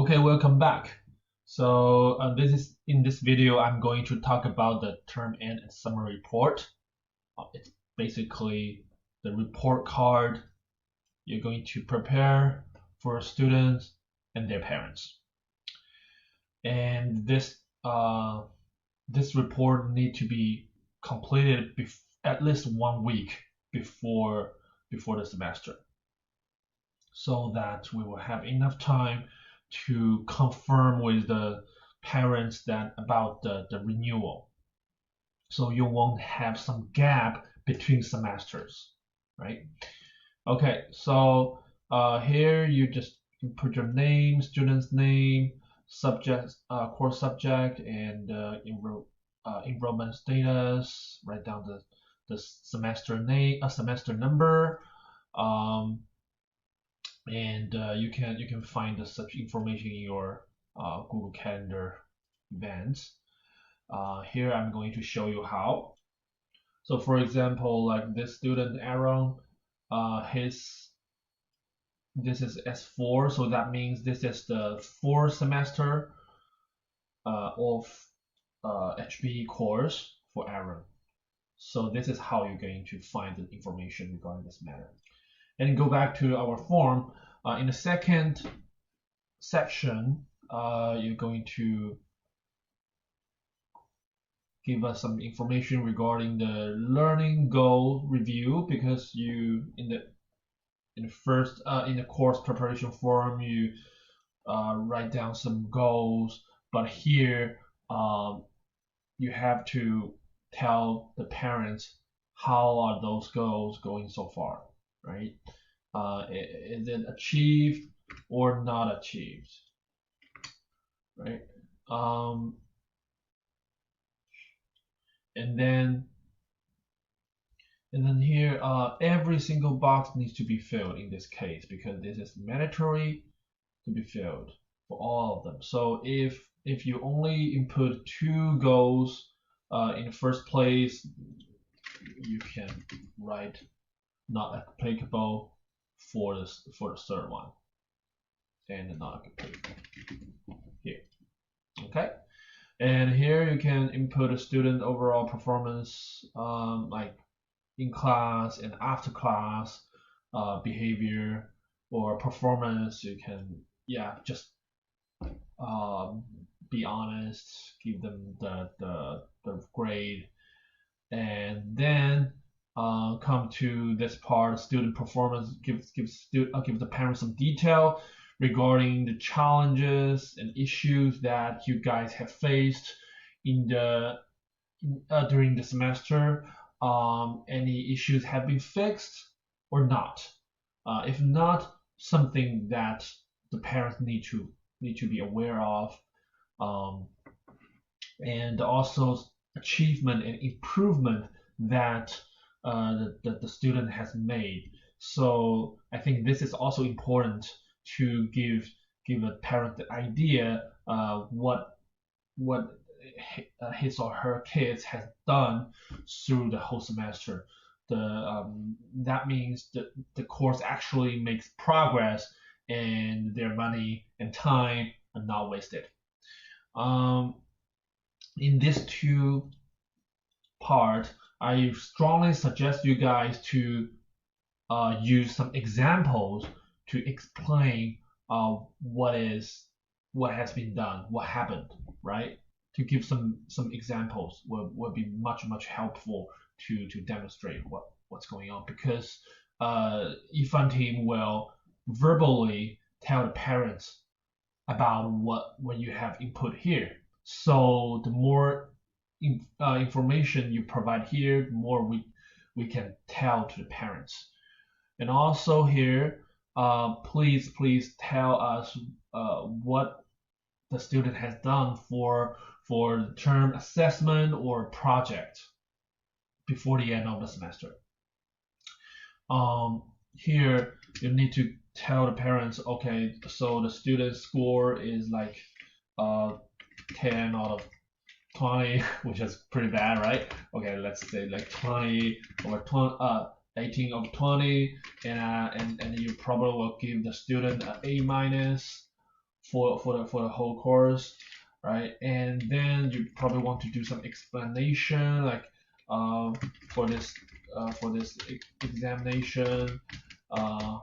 Okay, welcome back. So this is in this video, I'm going to talk about the term end and summary report. It's basically the report card you're going to prepare for students and their parents. And this report need to be completed at least 1 week before the semester, so that we will have enough time to confirm with the parents that about the renewal. So you won't have some gap between semesters, right? Okay, so here you just put your name, student's name, subject, course subject, and enrollment status. Write down the semester name, semester number, um, and you can find such information in your Google Calendar events. Here I'm going to show you how. So for example, like this student Aaron, this is S4, so that means this is the fourth semester of HB course for Aaron. So this is how you're going to find the information regarding this matter. And go back to our form. In the second section, you're going to give us some information regarding the learning goal review, because you in the course preparation form you write down some goals, but here you have to tell the parents how are those goals going so far, right? Is it achieved or not achieved, right? And then here, every single box needs to be filled in this case, because this is mandatory to be filled for all of them. So if you only input 2 goals in the first place, you can write not applicable for the third one, and not applicable here. Okay. And here you can input a student overall performance, like in class and after class, behavior or performance. You can, just be honest, give them the grade, and then come to this part, student performance. Give the parents some detail regarding the challenges and issues that you guys have faced in during the semester. Any issues have been fixed or not? If not, something that the parents need to be aware of, and also achievement and improvement that the student has made. So I think this is also important to give a parent the idea what his or her kids has done through the whole semester. That means the course actually makes progress, and their money and time are not wasted. In this 2 part, I strongly suggest you guys to use some examples to explain what has been done, what happened, right? To give some examples will be much helpful to demonstrate what's going on, because Ifan team will verbally tell the parents about what you have input here. So the more information you provide here, the more we can tell to the parents. And also here, please tell us what the student has done for the term assessment or project before the end of the semester. Here you need to tell the parents, okay, so the student score is like 10 out of 20, which is pretty bad, right? Okay, let's say like 20 over 20, 18 over 20, and you probably will give the student an A minus for the whole course, right? And then you probably want to do some explanation, like uh, for this examination. I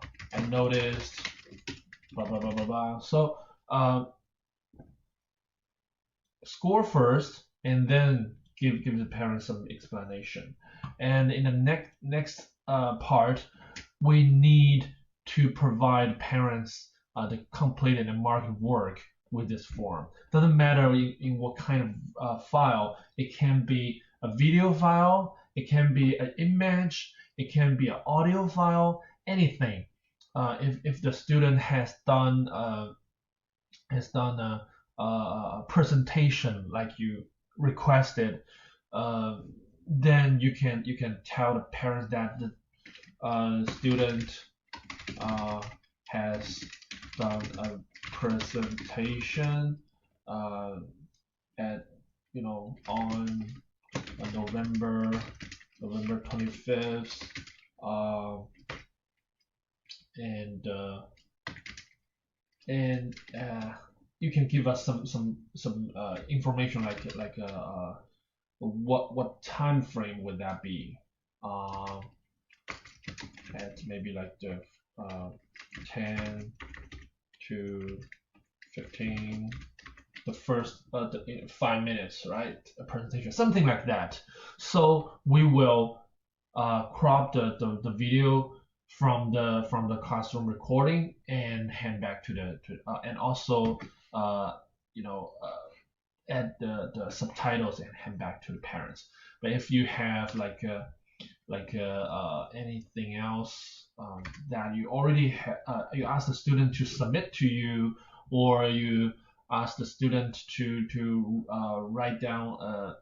noticed blah blah blah blah blah. So score first, and then give the parents some explanation. And in the next part, we need to provide parents the completed and marked work with this form. Doesn't matter in what kind of file. It can be a video file, it can be an image, it can be an audio file, anything. If the student has done a presentation like you requested, then you can tell the parents that the student has done a presentation at on November 25th, and you can give us some information like what time frame would that be? At maybe like the 10 to 15, the first 5 minutes, right? A presentation, something like that. So we will crop the video from the classroom recording and hand back to and also add the subtitles and hand back to the parents. But if you have anything else that you already you ask the student to submit to you, or you ask the student to write a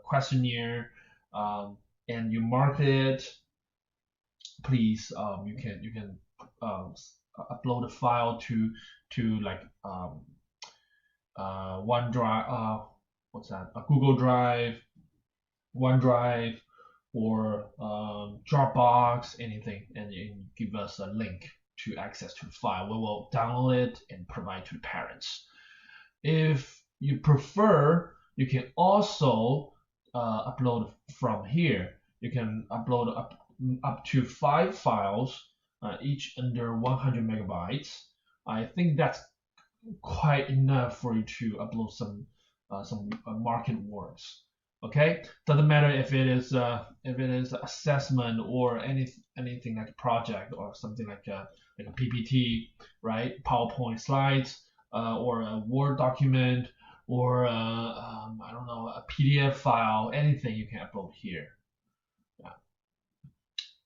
questionnaire, and you mark it, please you can upload a file to like OneDrive, what's that? A Google Drive, OneDrive, or Dropbox, anything, and you give us a link to access to the file. We will download it and provide to the parents. If you prefer, you can also upload from here. You can upload up to 5 files, each under 100 megabytes. I think that's quite enough for you to upload some market works. Okay, doesn't matter if it is assessment or anything like a project or something like a PPT, right? PowerPoint slides, or a Word document, or I don't know, a PDF file, anything you can upload here. Yeah.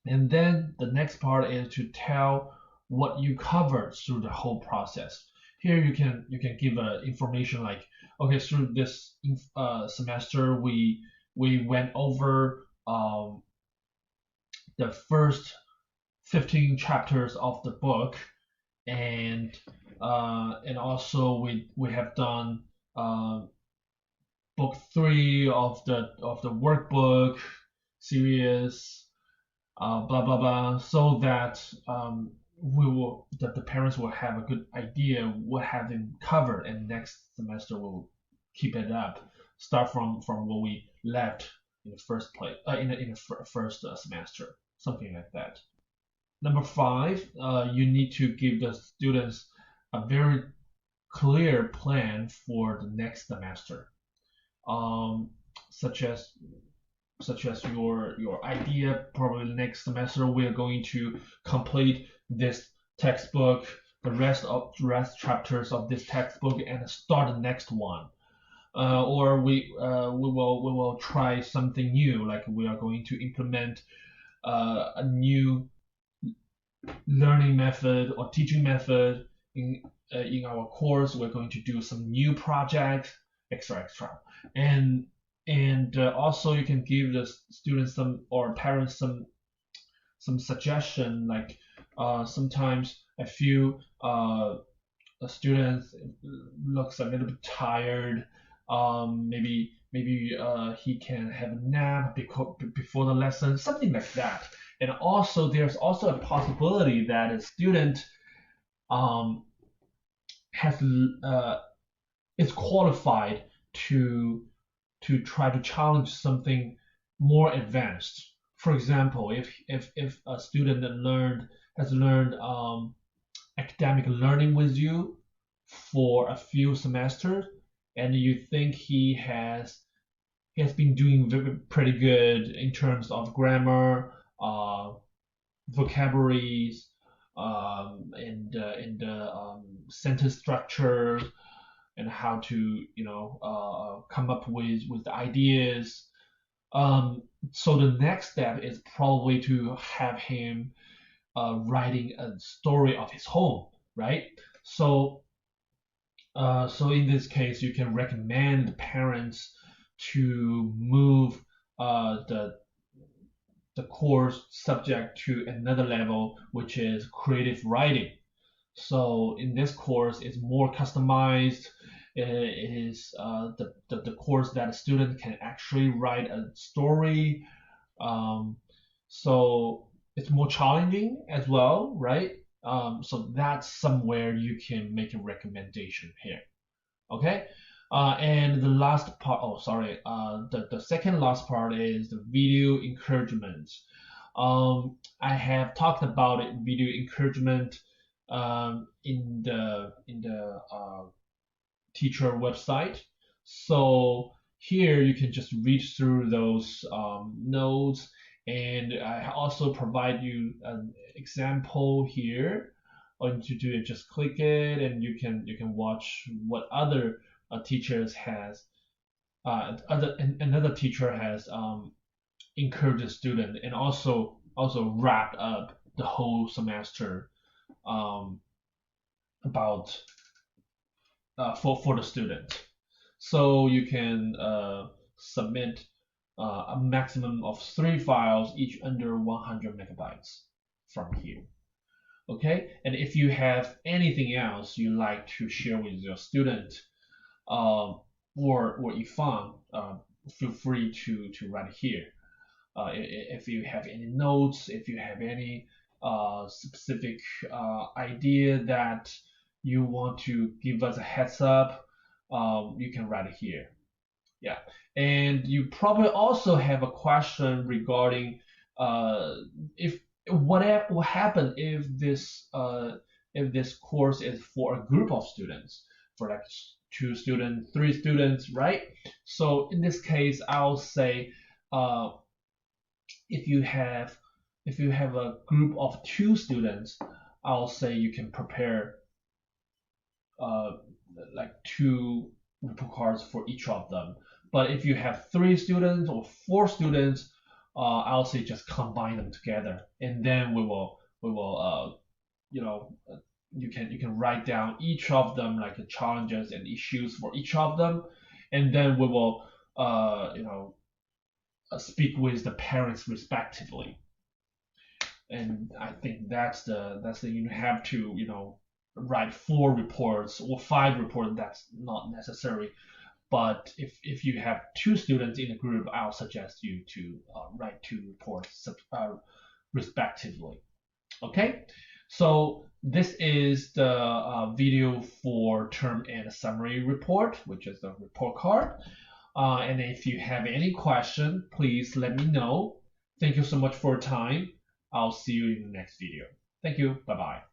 And then the next part is to tell what you covered through the whole process. Here you can give information like, okay, through this semester we went over the first 15 chapters of the book, and also we have done book 3 of the workbook series, blah blah blah, so that the parents will have a good idea what have been covered, and next semester we'll keep it up, start from where we left in the first place, in the first semester, something like that. Number 5, you need to give the students a very clear plan for the next semester, such as your idea. Probably next semester we are going to complete this textbook, the rest chapters of this textbook, and start the next one. Or we will try something new, like we are going to implement a new learning method or teaching method in our course. We're going to do some new projects, extra, and also you can give the students or parents some suggestion, like sometimes I feel a student looks a little bit tired. Maybe he can have a nap before the lesson, something like that. And also there's also a possibility that a student has is qualified to try to challenge something more advanced. For example, if a student has learned academic learning with you for a few semesters, and you think he has been doing pretty good in terms of grammar, vocabularies, and sentence structure, and how to come up with the ideas. So the next step is probably to have him writing a story of his own, right? So so in this case, you can recommend parents to move the course subject to another level, which is creative writing. So in this course, it's more customized. It is the course that a student can actually write a story. Um, so it's more challenging as well, right? So that's somewhere you can make a recommendation here. Okay. And the last part, oh, sorry, the second last part is the video encouragement. I have talked about it, video encouragement, in the teacher website. So here you can just read through those notes, and I also provide you an example here. All you need to do is just click it, and you can watch what other teachers has another teacher has encouraged the student, and also wrapped up the whole semester um, about for the student. So you can submit a maximum of 3 files, each under 100 megabytes from here. Okay, and if you have anything else you like to share with your student, or you found, feel free to write here. If you have any notes, if you have any specific idea that you want to give us a heads up, you can write it here. Yeah, and you probably also have a question regarding if what will happen if this course is for a group of students, for like 2 students, 3 students, right? So in this case, I'll say uh, if you have a group of 2 students, I'll say you can prepare uh, like 2 report cards for each of them. But if you have 3 students or 4 students, I'll say just combine them together, and then we will you know you can write down each of them, like the challenges and issues for each of them, and then we will speak with the parents respectively. And I think that's the you have to write 4 reports or 5 reports. That's not necessary. But if you have 2 students in a group, I'll suggest you to write 2 reports respectively. Okay, so this is the video for term and summary report, which is the report card. And if you have any question, please let me know. Thank you so much for your time. I'll see you in the next video. Thank you. Bye bye.